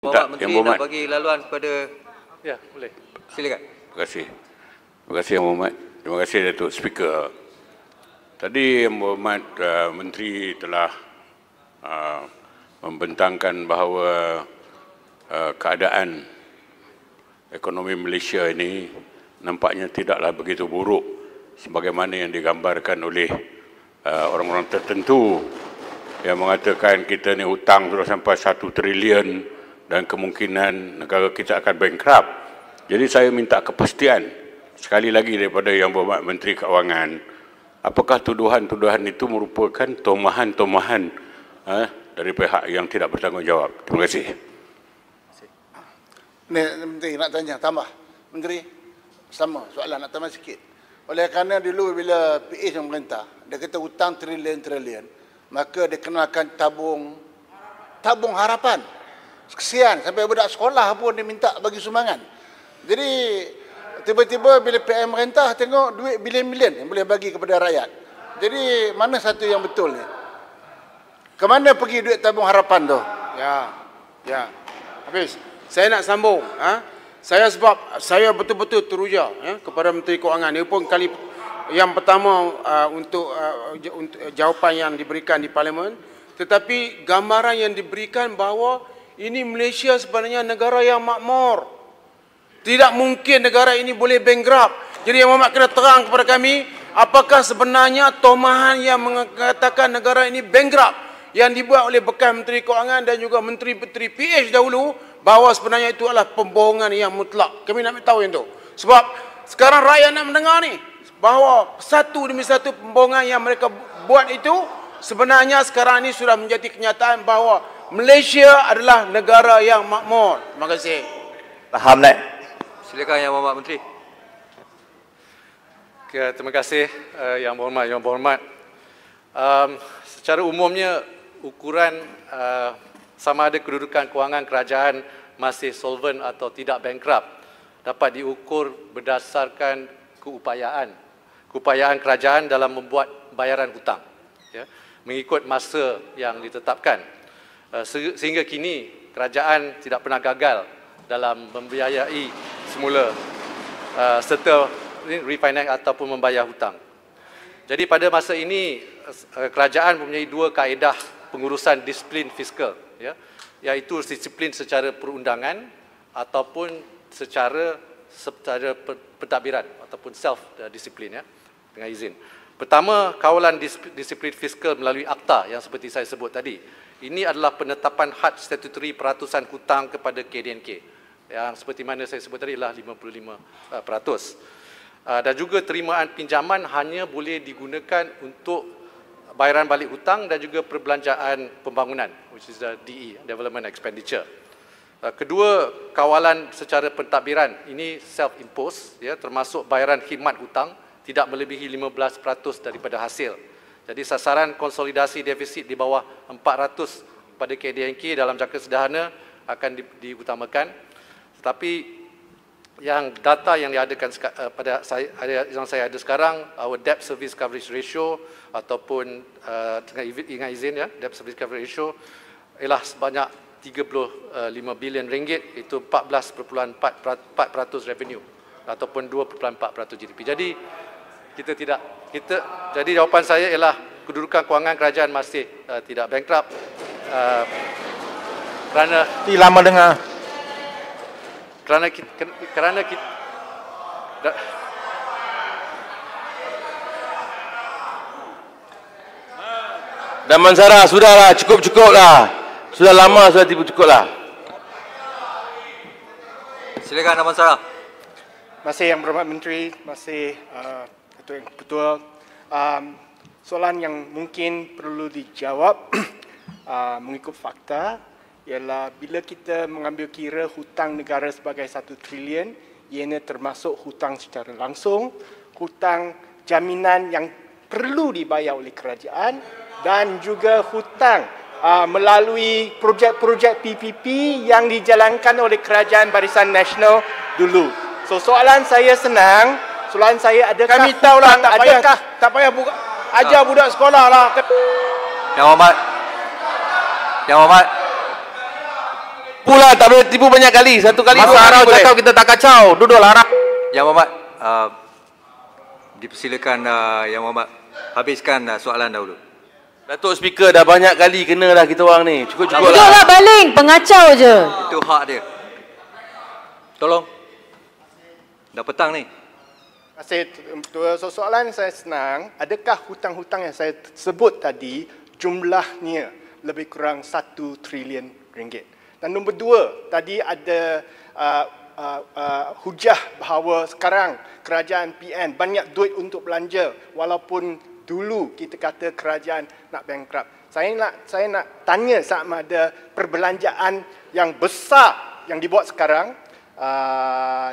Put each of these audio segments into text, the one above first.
Bapak Menteri nak bagi laluan kepada... Ya, boleh. Silakan. Terima kasih. Terima kasih Yang Berhormat. Terima kasih Datuk Speaker. Tadi Yang Berhormat Menteri telah membentangkan bahawa keadaan ekonomi Malaysia ini nampaknya tidaklah begitu buruk sebagaimana yang digambarkan oleh orang-orang tertentu yang mengatakan kita ni hutang sudah sampai 1 triliun dan kemungkinan negara kita akan bankrupt. Jadi saya minta kepastian sekali lagi daripada Yang Berhormat Menteri Keuangan, apakah tuduhan-tuduhan itu merupakan tomahan-tomahan dari pihak yang tidak bertanggungjawab. Terima kasih. Menteri nak tanya, tambah. Menteri, sama soalan nak tambah sikit. Oleh kerana dulu bila PH yang merintah, dia kata hutang triliun-triliun, maka dia kenakan tabung harapan. Kesian, sampai budak sekolah pun dia minta bagi sumbangan. Jadi, tiba-tiba bila PM merintah, tengok duit bilion-bilion yang boleh bagi kepada rakyat. Jadi, mana satu yang betul ni? Kemana pergi duit tabung harapan tu? Ya. Habis. Saya nak sambung. Sebab saya betul-betul teruja kepada Menteri Keuangan. Ini pun kali yang pertama untuk jawapan yang diberikan di Parlimen. Tetapi gambaran yang diberikan bahawa ini Malaysia sebenarnya negara yang makmur. Tidak mungkin negara ini boleh bankrupt. Jadi Yang Berhormat kena terang kepada kami, apakah sebenarnya tomahan yang mengatakan negara ini bankrupt yang dibuat oleh bekas Menteri Keuangan dan juga Menteri-Menteri PH dahulu, bahawa sebenarnya itu adalah pembohongan yang mutlak. Kami nak tahu yang itu. Sebab sekarang rakyat nak mendengar ni, bahawa satu demi satu pembohongan yang mereka buat itu, sebenarnya sekarang ini sudah menjadi kenyataan bahawa Malaysia adalah negara yang makmur. Terima kasih. Faham, Nek. Silakan Yang Berhormat Menteri. Terima kasih Yang Berhormat. Secara umumnya, ukuran sama ada kedudukan kewangan kerajaan masih solvent atau tidak bankrupt dapat diukur berdasarkan keupayaan kerajaan dalam membuat bayaran hutang, ya, mengikut masa yang ditetapkan. Sehingga kini kerajaan tidak pernah gagal dalam membiayai semula serta refinance ataupun membayar hutang. Jadi pada masa ini kerajaan mempunyai 2 kaedah pengurusan disiplin fiskal, ya, iaitu disiplin secara perundangan ataupun secara pentadbiran ataupun self disiplin, ya, dengan izin. Pertama, kawalan disiplin fiskal melalui akta yang seperti saya sebut tadi. Ini adalah penetapan had statutory peratusan hutang kepada KDNK yang seperti mana saya sebut tadi adalah 55%. Dan juga terimaan pinjaman hanya boleh digunakan untuk bayaran balik hutang dan juga perbelanjaan pembangunan, which is the DE, Development Expenditure. Kedua, kawalan secara pentadbiran ini self-imposed, ya, termasuk bayaran khidmat hutang tidak melebihi 15% daripada hasil. Jadi sasaran konsolidasi defisit di bawah 400 pada KDNK dalam jangka sederhana akan diutamakan. Tetapi yang data yang diadakan pada yang saya ada sekarang, our debt service coverage ratio ataupun dengan izin, ya, debt service coverage ratio ialah sebanyak 35 bilion ringgit, itu 14.4% revenue ataupun 2.4% GDP. Jadi jadi jawapan saya ialah kedudukan kewangan kerajaan masih tidak bankrupt kerana Lama dengar. Kerana kita Damansara, sudahlah, cukup-cukuplah. Sudah lama sudah cukuplah. Silakan Damansara. Masih Yang Berhormat Menteri, masih Ketua. Soalan yang mungkin perlu dijawab mengikut fakta ialah bila kita mengambil kira hutang negara sebagai 1 trilion, ianya termasuk hutang secara langsung, hutang jaminan yang perlu dibayar oleh kerajaan dan juga hutang melalui projek-projek PPP yang dijalankan oleh Kerajaan Barisan Nasional dulu. So soalan saya senang, soalan saya adakah Kami tahulah, tak payah buka, ajar budak sekolah lah. Yang Berhormat. Pula tak boleh tipu banyak kali. Satu kali Masa dua kali Arau boleh. cakap kita tak kacau. Duduk larang. Yang Muhammad, dipersilakan Yang Muhammad habiskan soalan dahulu. Datuk Speaker dah banyak kali kena dah kita orang ni. Cukup-cukup lah. Duduklah baling, pengacau je. Itu hak dia. Tolong. Dah petang ni. Terima kasih. Soalan saya senang. Adakah hutang-hutang yang saya sebut tadi jumlahnya lebih kurang 1 triliun ringgit? Dan nombor 2, tadi ada hujah bahawa sekarang kerajaan PN banyak duit untuk belanja walaupun dulu kita kata kerajaan nak bankrupt. Saya nak tanya sama ada perbelanjaan yang besar yang dibuat sekarang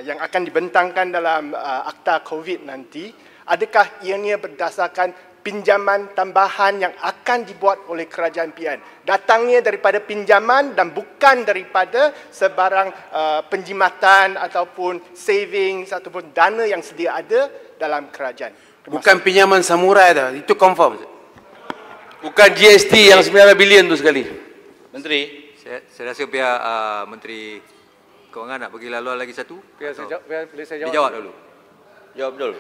yang akan dibentangkan dalam akta COVID nanti, adakah ianya berdasarkan pinjaman tambahan yang akan dibuat oleh kerajaan PN? Datangnya daripada pinjaman dan bukan daripada sebarang penjimatan ataupun savings ataupun dana yang sedia ada dalam kerajaan. Bukan pinjaman samurai dah. Itu confirm. Bukan GST yang 9 bilion tu sekali. Menteri. Saya rasa biar Menteri Kewangan nak bagi laluan lagi satu. Biar saya jawab, boleh saya Dia jawab? jawab dulu. Jawab dulu.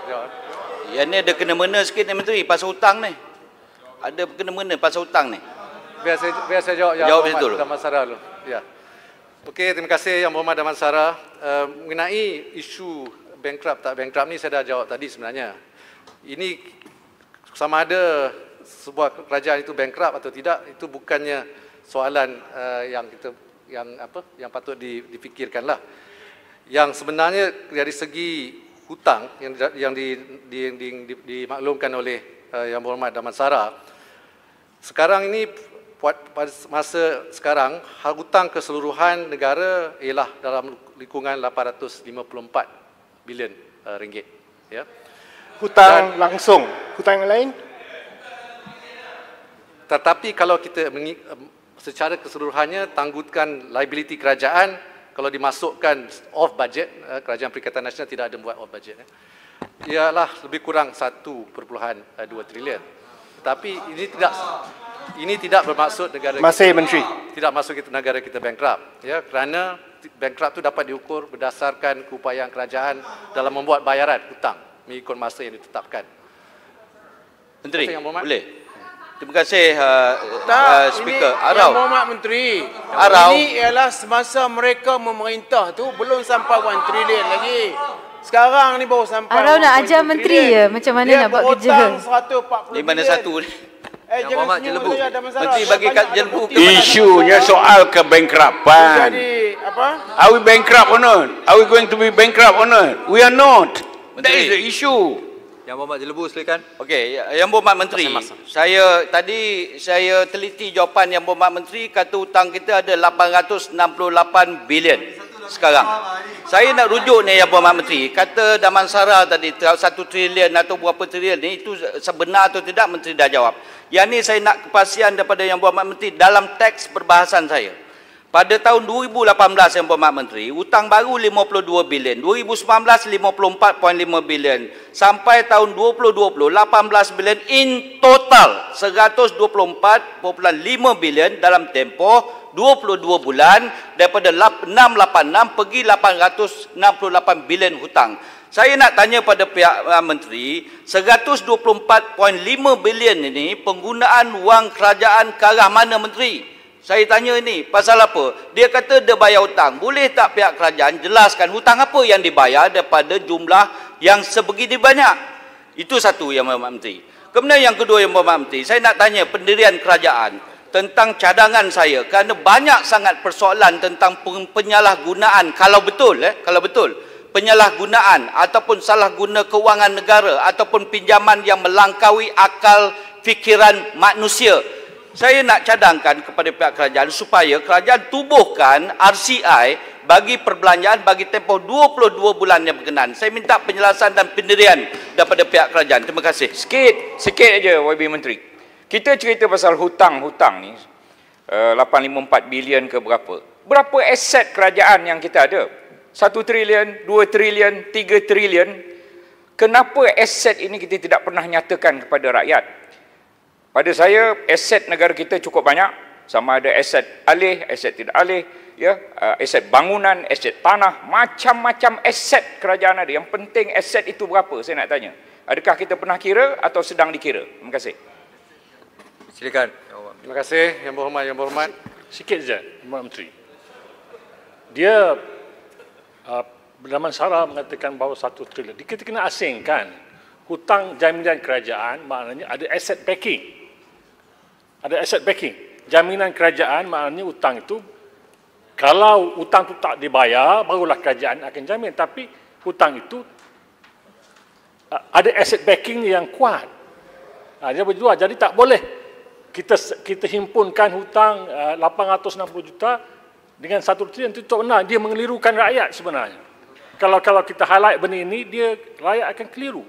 Jawab. Yang ni ada kena-mena sikit ni Menteri pasal hutang ni. Ada kena-mena pasal hutang ni. Biar saya jawab Yang Jawab Muhammad itu dulu. Damansara dulu. Ya. Okey, terima kasih Yang Muhammad Damansara. Mengenai isu bankrupt tak bankrupt ni saya dah jawab tadi sebenarnya. Ini sama ada sebuah kerajaan itu bankrupt atau tidak, itu bukannya soalan yang patut difikirkanlah. Yang sebenarnya dari segi hutang yang dimaklumkan oleh Yang Berhormat Damansara, sekarang ini pada masa sekarang hutang keseluruhan negara ialah dalam lingkungan 854 bilion ringgit, ya. Hutang langsung, hutang yang lain? Tetapi kalau kita secara keseluruhannya tangguhkan liability kerajaan, kalau dimasukkan off budget, Kerajaan Perikatan Nasional tidak ada buat off budget, ialah lebih kurang 1.2 trilion. Tetapi ini tidak bermaksud negara Masih kita, Menteri. tidak masuk kita negara kita bankrupt, ya, kerana bankrupt itu dapat diukur berdasarkan keupayaan kerajaan dalam membuat bayaran hutang mengikut masa yang ditetapkan. Menteri, Yang Berhormat. boleh? Terima kasih Speaker. Ini Arau. Yang Berhormat Menteri. Arau. Ini ialah semasa mereka memerintah tu belum sampai 1 trilion lagi. Sekarang ni baru sampai. Arau nak 1.2 ajar menteri trilion. je macam mana Dia nak buat kerja. berhutang 140 Di mana bilion. satu ni? Yang Muhammad Jelebu. Menteri bagi kat Jelebu. Isunya soal kebankrapan. Jadi apa? Are we bankrupt or not? Are we going to be bankrupt or not? We are not. That is the issue. Yang Muhammad Jelebu, silakan. Okey, Yang Berhormat Menteri. Saya teliti jawapan Yang Berhormat Menteri, kata hutang kita ada 868 bilion sekarang. Saya nak rujuk ni Yang Berhormat Menteri, kata Damansara tadi 1 trilion atau berapa trilion ni, itu sebenar atau tidak Menteri dah jawab. Yang ni saya nak kepastian daripada Yang Berhormat Menteri dalam teks perbahasan saya. Pada tahun 2018 Yang Berhormat Menteri, hutang baru 52 bilion, 2019 54.5 bilion, sampai tahun 2020 18 bilion, in total 124.5 bilion dalam tempoh 22 bulan, daripada 686 pergi 868 bilion hutang. Saya nak tanya pada pihak menteri, 124.5 bilion ini penggunaan wang kerajaan ke arah mana menteri? Saya tanya ini, pasal apa? Dia kata dia bayar hutang. Boleh tak pihak kerajaan jelaskan hutang apa yang dibayar daripada jumlah yang sebegini banyak? Itu satu Yang Berhormat Menteri. Kemudian yang kedua Yang Berhormat Menteri, saya nak tanya pendirian kerajaan tentang cadangan saya, kerana banyak sangat persoalan tentang penyalahgunaan, kalau betul penyalahgunaan ataupun salah guna kewangan negara ataupun pinjaman yang melangkaui akal fikiran manusia. Saya nak cadangkan kepada pihak kerajaan supaya kerajaan tubuhkan RCI bagi perbelanjaan bagi tempoh 22 bulan yang berkenaan. Saya minta penjelasan dan pendirian daripada pihak kerajaan. Terima kasih. Sikit aja YB Menteri. Kita cerita pasal hutang ni 854 bilion ke berapa. Berapa aset kerajaan yang kita ada? 1 trilion, 2 trilion, 3 trilion. Kenapa aset ini kita tidak pernah nyatakan kepada rakyat? Pada saya, aset negara kita cukup banyak. sama ada aset alih, aset tidak alih, ya, aset bangunan, aset tanah, macam-macam aset kerajaan ada. Yang penting aset itu berapa, saya nak tanya. Adakah kita pernah kira atau sedang dikira? Terima kasih. Silakan. Terima kasih Yang Berhormat. Sikit saja, Tuan Menteri. Dia Perdana Sara mengatakan bahawa 1 triliun. Kita kena asingkan hutang jaminan kerajaan, maknanya ada asset backing. Ada asset backing. Jaminan kerajaan maknanya hutang itu, kalau hutang itu tak dibayar, barulah kerajaan akan jamin. Tapi hutang itu ada asset backing yang kuat. Dia berjual. Jadi tak boleh kita himpunkan hutang 860 juta dengan 1 triliun. Itu tak benar. Dia mengelirukan rakyat sebenarnya. Kalau kita highlight benda ini, rakyat akan keliru.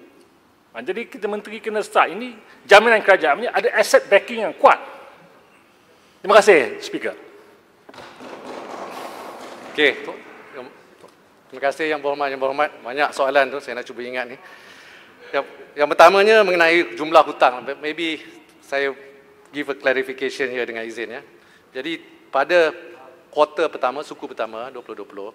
Jadi kita menteri kena start. Ini jaminan kerajaan, ini ada asset backing yang kuat. Terima kasih, Speaker. Okey. Terima kasih Yang Berhormat. Banyak soalan tu saya nak cuba ingat ni. Yang pertamanya mengenai jumlah hutang. Maybe saya give a clarification here dengan izin ya. Jadi pada kuarter pertama, suku pertama 2020,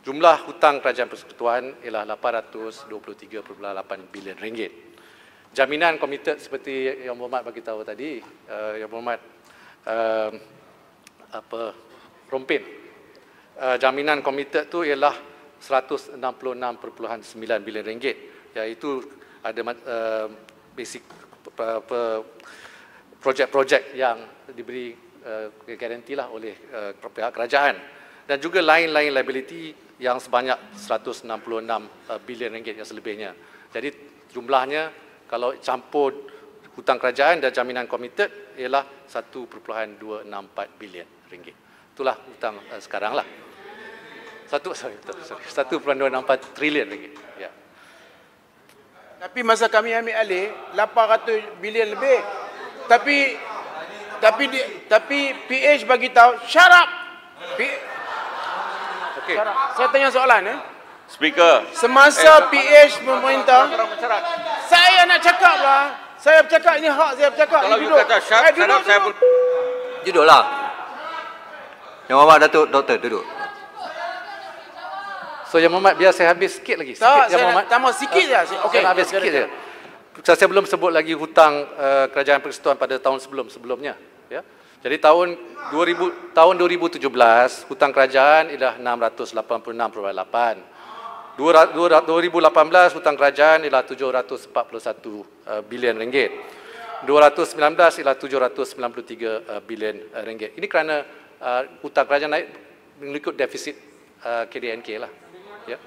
jumlah hutang Kerajaan Persekutuan ialah 823.8 bilion ringgit. Jaminan komited seperti Yang Berhormat bagi tahu tadi, Yang Berhormat Rompin. Jaminan komited tu ialah 166.9 bilion ringgit, iaitu ada basic projek-projek yang diberi garanti lah oleh pihak kerajaan, dan juga lain-lain liability yang sebanyak 166 bilion ringgit yang selebihnya. Jadi jumlahnya kalau campur hutang kerajaan dan jaminan komited ialah 1.264 bilion ringgit. Itulah hutang sekarang lah. 1.264 trilion ringgit. Ya. Tapi masa kami ambil alih 800 bilion lebih. Tapi PH bagi tahu shut up. Okey. Saya tanya soalan Speaker. Semasa PH memerintah, saya nak cakap lah. Saya bercakap, ini hak saya bercakap. Kalau you kata shut up, saya pun Duduklah. Yang Berhormat Datuk Doktor, duduk. So Yang Berhormat, biar saya habis sikit lagi. Tak, saya nak tambah sikit je. Okey, saya habis sikit je. Saya belum sebut lagi hutang Kerajaan Persekutuan pada tahun sebelumnya. Ya. Jadi tahun 2017 hutang kerajaan ialah 686.8. 2018 hutang kerajaan ialah 741 bilion ringgit. 2019 ialah 793 bilion ringgit. Ini kerana hutang kerajaan naik mengikut defisit KDNK lah. Ya.